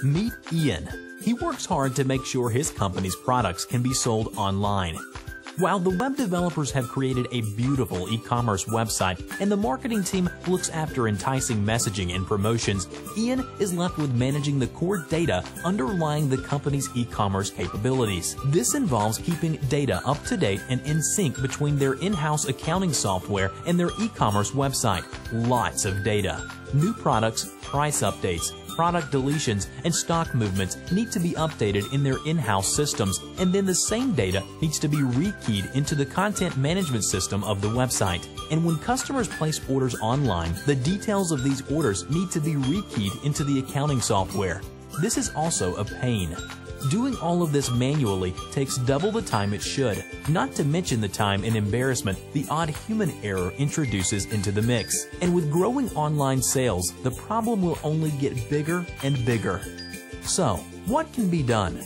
Meet Ian. He works hard to make sure his company's products can be sold online. While the web developers have created a beautiful e-commerce website and the marketing team looks after enticing messaging and promotions, Ian is left with managing the core data underlying the company's e-commerce capabilities. This involves keeping data up to date and in sync between their in-house accounting software and their e-commerce website. Lots of data. New products, price updates, product deletions, and stock movements need to be updated in their in-house systems, and then the same data needs to be rekeyed into the content management system of the website. And when customers place orders online, the details of these orders need to be rekeyed into the accounting software. This is also a pain. Doing all of this manually takes double the time it should, not to mention the time and embarrassment the odd human error introduces into the mix. And with growing online sales, the problem will only get bigger and bigger. So, what can be done?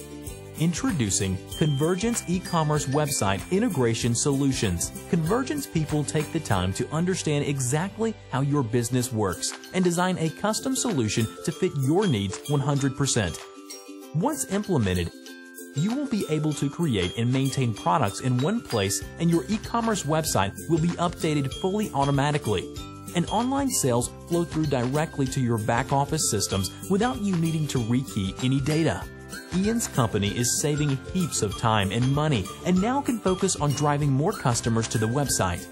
Introducing Convergence e-commerce website integration solutions. Convergence people take the time to understand exactly how your business works and design a custom solution to fit your needs 100%. Once implemented, you will be able to create and maintain products in one place, and your e-commerce website will be updated fully automatically. And online sales flow through directly to your back-office systems without you needing to rekey any data. Ian's company is saving heaps of time and money and now can focus on driving more customers to the website.